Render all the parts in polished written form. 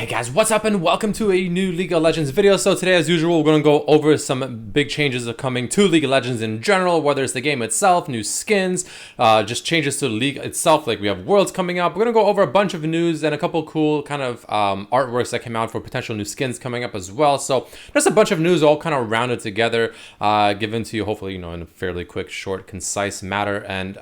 Hey guys, what's up and welcome to a new League of Legends video. So today, as usual, we're going to go over some big changes that are coming to League of Legends in general, whether it's the game itself, new skins, just changes to the league itself, like we have Worlds coming up. We're going to go over a bunch of news and a couple cool kind of artworks that came out for potential new skins coming up as well. So there's a bunch of news all kind of rounded together, given to you hopefully, in a fairly quick, short, concise matter, and,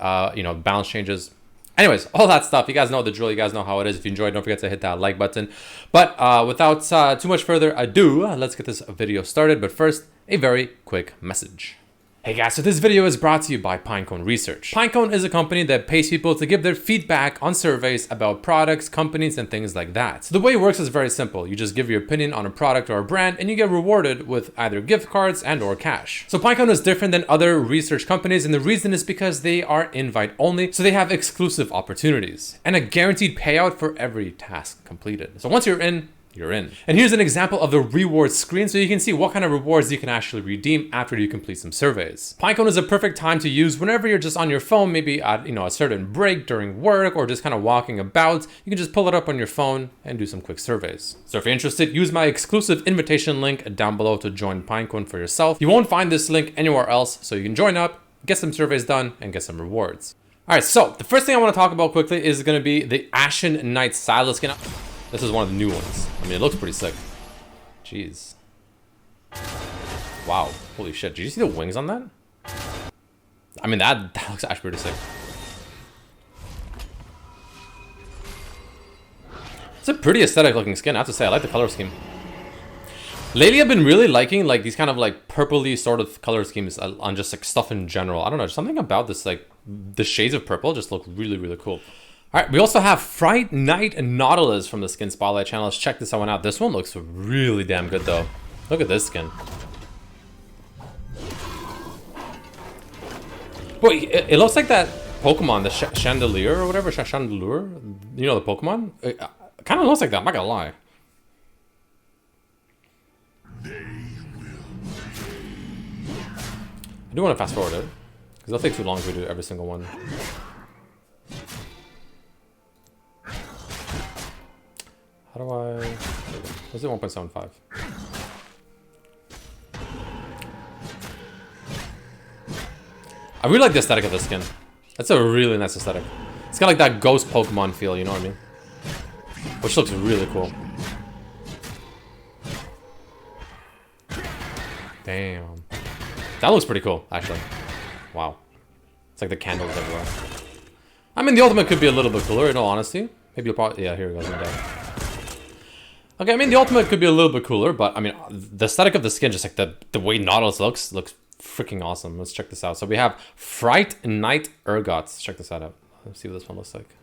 balance changes. Anyways, all that stuff, you guys know the drill, you guys know how it is. If you enjoyed, don't forget to hit that like button. But without too much further ado, let's get this video started. But first, a very quick message. Hey guys, so this video is brought to you by Pinecone Research. Pinecone is a company that pays people to give their feedback on surveys about products, companies, and things like that. So the way it works is very simple. You just give your opinion on a product or a brand, and you get rewarded with either gift cards and or cash. So Pinecone is different than other research companies, and the reason is because they are invite only, so they have exclusive opportunities and a guaranteed payout for every task completed. So once you're in, you're in. And here's an example of the rewards screen so you can see what kind of rewards you can actually redeem after you complete some surveys. Pinecone is a perfect time to use whenever you're just on your phone, maybe at a certain break during work or just kind of walking about. You can just pull it up on your phone and do some quick surveys. So if you're interested, use my exclusive invitation link down below to join Pinecone for yourself. You won't find this link anywhere else, so you can join up, get some surveys done, and get some rewards. All right, so the first thing I want to talk about quickly is going to be the Ashen Knight Silas skin. This is one of the new ones. I mean, it looks pretty sick. Jeez. Wow. Holy shit. Did you see the wings on that? I mean, that looks actually pretty sick. It's a pretty aesthetic looking skin, I have to say. I like the color scheme. Lately, I've been really liking like these kind of like purpley sort of color schemes on just like stuff in general. I don't know, something about this, like the shades of purple just look really, really cool. All right, we also have Fright Knight Nautilus from the Skin Spotlight channel. Let's check this one out. This one looks really damn good, though. Look at this skin. Wait, it looks like that Pokemon, the Chandelier or whatever, Chandelure. You know the Pokemon? It kind of looks like that, I'm not gonna lie. I do want to fast forward it, because it'll take too long to do every single one. How do I... Was it 1.75? I really like the aesthetic of this skin. That's a really nice aesthetic. It's got like that ghost Pokemon feel, you know what I mean? Which looks really cool. Damn. That looks pretty cool, actually. Wow. It's like the candles everywhere. I mean, the ultimate could be a little bit cooler, in all honesty. Maybe you'll probably... Yeah, here we go. Okay, I mean, the ultimate could be a little bit cooler, but I mean, the aesthetic of the skin, just like the way Nautilus looks freaking awesome. Let's check this out. So we have Fright Knight Urgot. Let's check this out. Let's see what this one looks like.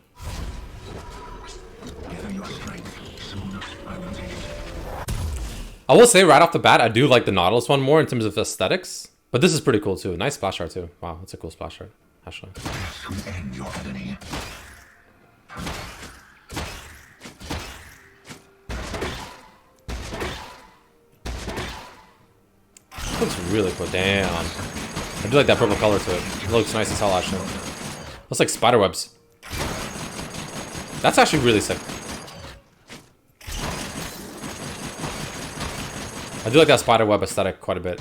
I will say right off the bat, I do like the Nautilus one more in terms of aesthetics, but this is pretty cool too. Nice splash art too. Wow, that's a cool splash art, actually. Looks really cool. Damn. I do like that purple color to it. It looks nice as hell, actually. Looks like spider webs. That's actually really sick. I do like that spider web aesthetic quite a bit.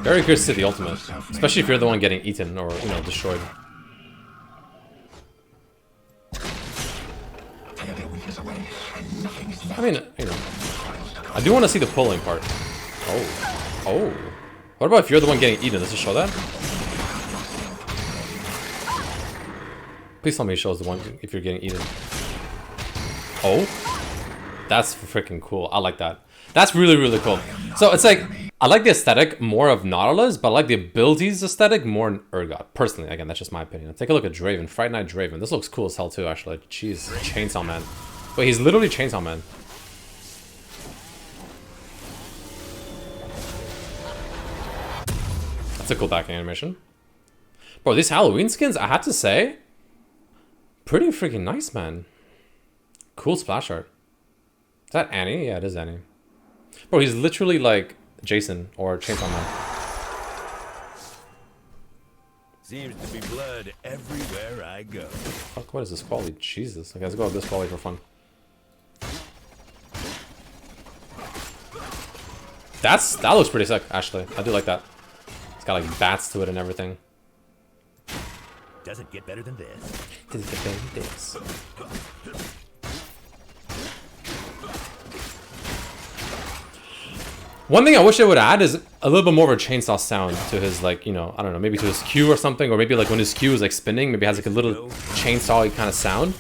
Very curious to see the ultimate, especially if you're the one getting eaten or, destroyed. I mean, I do want to see the pulling part. Oh. What about if you're the one getting eaten? Does it show that? Please tell me it shows the one if you're getting eaten. Oh. That's freaking cool. I like that. That's really, really cool. So it's like, I like the aesthetic more of Nautilus, but I like the abilities aesthetic more in Urgot. Personally, again, that's just my opinion. Take a look at Draven. Fright Knight Draven. This looks cool as hell too, actually. Jeez. Chainsaw Man. Wait, he's literally Chainsaw Man. That's a cool back animation. Bro, these Halloween skins, I have to say, pretty freaking nice, man. Cool splash art. Is that Annie? Yeah, it is Annie. Bro, he's literally like Jason or Chainsaw Man. Seems to be blood everywhere I go. Fuck, what is this quality? Jesus. Okay, let's go with this quality for fun. That looks pretty sick, actually. I do like that. It's got like bats to it and everything. Doesn't get better than this. Doesn't get better than this. One thing I wish they would add is a little bit more of a chainsaw sound to his, like, you know, I don't know, maybe to his cue or something, or maybe like when his cue is like spinning, maybe it has like a little chainsaw kind of sound.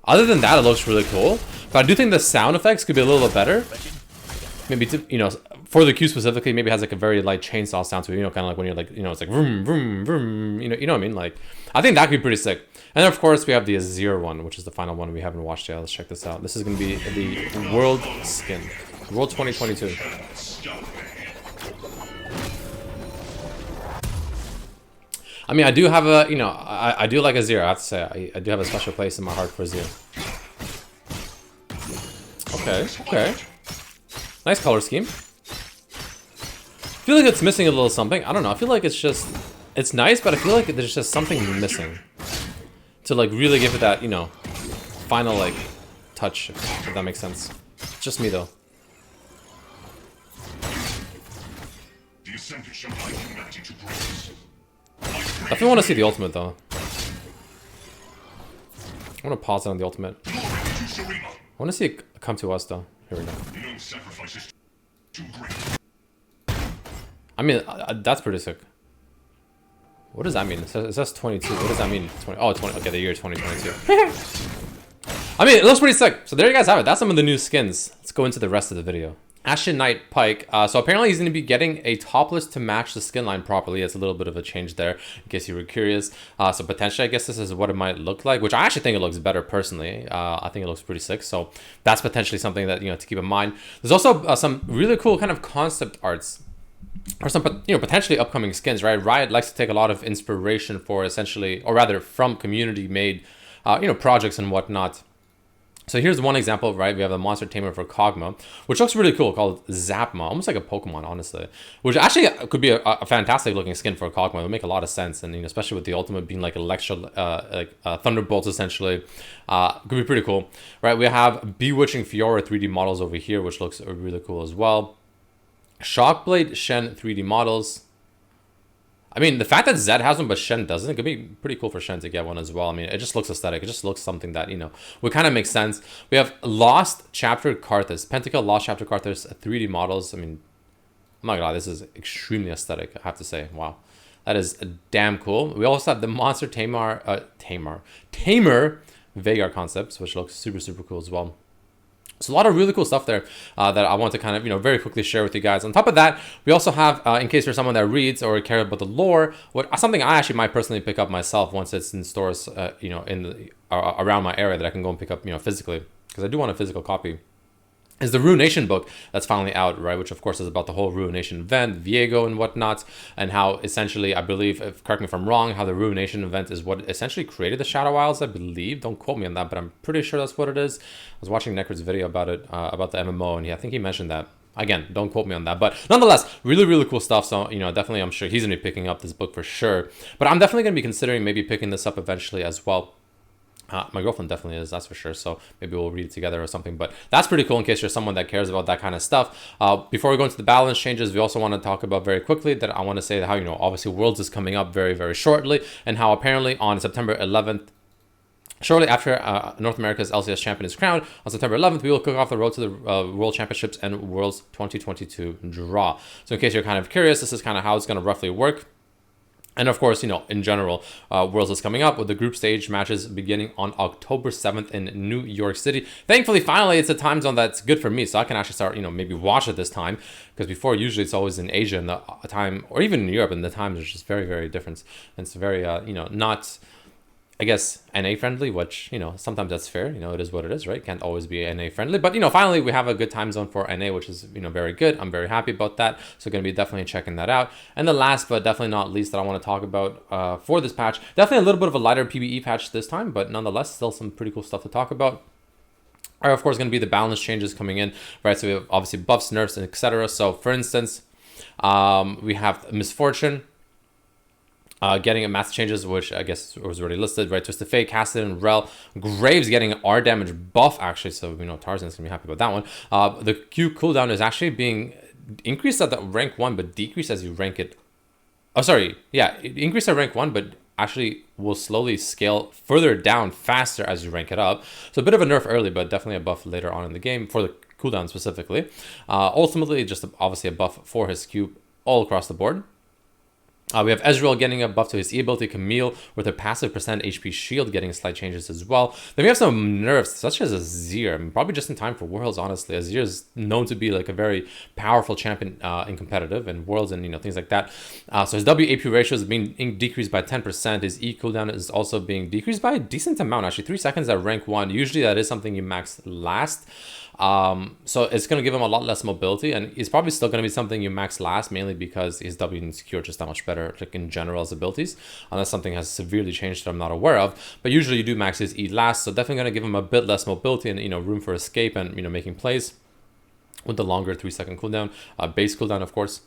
Other than that, it looks really cool. But I do think the sound effects could be a little bit better. Maybe to, you know, for the cue specifically, maybe it has like a very light chainsaw sound to it, you know, kind of like when you're like, you know, it's like vroom, vroom, vroom, you know what I mean? Like, I think that could be pretty sick. And of course, we have the Azir one, which is the final one we haven't watched yet. Let's check this out. This is going to be the World skin. World 2022. I mean, I do have a, you know, I do like Azir, I have to say. I do have a special place in my heart for Azir. Okay, okay. Nice color scheme. I feel like it's missing a little something. I don't know. I feel like it's just, it's nice, but I feel like there's just something missing to like really give it that, you know, final like touch, if that makes sense. It's just me though. Definitely want to see the ultimate though. I want to pause it on the ultimate. I want to see it come to us though. Here we go. I mean, that's pretty sick. What does that mean? It says 22. What does that mean? 20. Oh, 20. Okay, the year 2022. I mean, it looks pretty sick. So there you guys have it. That's some of the new skins. Let's go into the rest of the video. Ashen Knight Pike. So apparently he's going to be getting a topless to match the skin line properly. It's a little bit of a change there, in case you were curious. So potentially, I guess this is what it might look like, which I actually think it looks better personally. I think it looks pretty sick. So that's potentially something that, you know, to keep in mind. There's also some really cool kind of concept arts, or some, you know, potentially upcoming skins, right? Riot likes to take a lot of inspiration for essentially, or rather from community made, you know, projects and whatnot. So here's one example, right? We have a monster tamer for Kog'Maw, which looks really cool, called Zapma, almost like a Pokemon, honestly. Which actually could be a fantastic looking skin for Kog'Maw. It would make a lot of sense, and you know, especially with the ultimate being like thunderbolts essentially, could be pretty cool, right? We have Bewitching Fiora 3D models over here, which looks really cool as well. Shockblade Shen 3D models. I mean, the fact that Zed has one but Shen doesn't, it could be pretty cool for Shen to get one as well. I mean, it just looks aesthetic. It just looks something that, you know, would kind of make sense. We have Lost Chapter Karthus. Pentakill Lost Chapter Karthus 3D models. I mean, I'm not gonna lie, this is extremely aesthetic, I have to say. Wow. That is damn cool. We also have the Monster Tamer Veigar concepts, which looks super cool as well. So a lot of really cool stuff there that I want to kind of, you know, very quickly share with you guys. On top of that, we also have, in case you're someone that reads or cares about the lore, something I actually might personally pick up myself once it's in stores, you know, in the, around my area that I can go and pick up, you know, physically, because I do want a physical copy, is the Ruination book that's finally out, right? Which of course is about the whole Ruination event, Viego and whatnot, and how essentially, I believe, correct me if I'm wrong, how the Ruination event is what essentially created the Shadow Isles, I believe. Don't quote me on that, but I'm pretty sure that's what it is. I was watching Necrod's video about it, about the MMO, and I think he mentioned that. Again, don't quote me on that, but nonetheless, really cool stuff. So, you know, definitely I'm sure he's gonna be picking up this book for sure. But I'm definitely gonna be considering maybe picking this up eventually as well. My girlfriend definitely is, that's for sure. So maybe we'll read it together or something. But that's pretty cool in case you're someone that cares about that kind of stuff. Before we go into the balance changes, we also want to talk about very quickly that I want to say how, you know, obviously Worlds is coming up very shortly, and how apparently on September 11th, shortly after North America's LCS champion is crowned, on September 11th, we will kick off the road to the World Championships and Worlds 2022 draw. So in case you're kind of curious, this is kind of how it's going to roughly work. And of course, you know, in general, Worlds is coming up with the group stage matches beginning on October 7th in New York City. Thankfully, finally, it's a time zone that's good for me, so I can actually start, you know, maybe watch it this time. Because before, usually it's always in Asia and the time, or even in Europe, and the times are just very different. And it's very, you know, not, I guess, NA friendly, which, you know, sometimes that's fair. You know, it is what it is, right? Can't always be NA friendly. But, you know, finally, we have a good time zone for NA, which is, you know, very good. I'm very happy about that. So going to be definitely checking that out. And the last, but definitely not least that I want to talk about for this patch, definitely a little bit of a lighter PvE patch this time, but nonetheless, still some pretty cool stuff to talk about. Are, of course, going to be the balance changes coming in, right? So we have obviously buffs, nerfs, and etc. So, for instance, we have Misfortune. Getting a math changes, which I guess was already listed, right? Twisted Fate, Casted, and Rel. Graves getting an R damage buff, actually, so we know Tarzan's gonna be happy about that one. The Q cooldown is actually being increased at the rank 1, but decreased as you rank it. Oh, sorry, yeah, it increased at rank 1, but actually will slowly scale further down faster as you rank it up. So a bit of a nerf early, but definitely a buff later on in the game for the cooldown specifically. Ultimately, just obviously a buff for his Q all across the board. We have Ezreal getting a buff to his E ability, Camille with her passive percent HP shield getting slight changes as well. Then we have some nerfs, such as Azir, probably just in time for Worlds, honestly. Azir is known to be like a very powerful champion in competitive and Worlds and, you know, things like that. So his WAP ratio is being decreased by 10%. His E cooldown is also being decreased by a decent amount, actually 3 seconds at rank 1. Usually that is something you max last. So it's going to give him a lot less mobility, and it's probably still going to be something you max last, mainly because his W and Q are just that much better, like in general, as abilities, unless something has severely changed that I'm not aware of. But usually you do max his E last, so definitely going to give him a bit less mobility and, you know, room for escape and, you know, making plays with the longer 3-second cooldown, base cooldown, of course.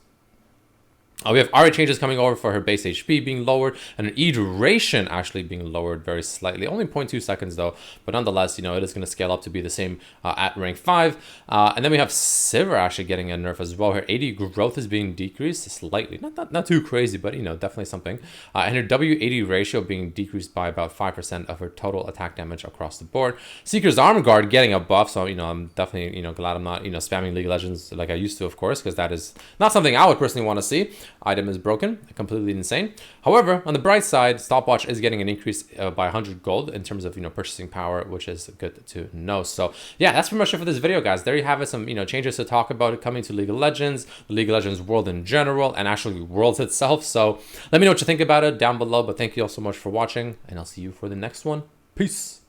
We have Ari changes coming over for her base HP being lowered, and her E duration actually being lowered very slightly, only 0.2 seconds though, but nonetheless, you know, it is going to scale up to be the same at rank 5. And then we have Sivir actually getting a nerf as well. Her AD growth is being decreased slightly, not too crazy, but, you know, definitely something. And her WAD ratio being decreased by about 5% of her total attack damage across the board. Seeker's Armor Guard getting a buff, so, you know, I'm definitely, you know, glad I'm not, you know, spamming League of Legends like I used to, of course, because that is not something I would personally want to see. Item is broken, completely insane. However, on the bright side, Stopwatch is getting an increase by 100 gold in terms of, you know, purchasing power, which is good to know. So yeah, that's pretty much it for this video, guys. There you have it, some, you know, changes to talk about coming to League of Legends, the League of Legends world in general, and actually Worlds itself. So let me know what you think about it down below, but thank you all so much for watching, and I'll see you for the next one. Peace.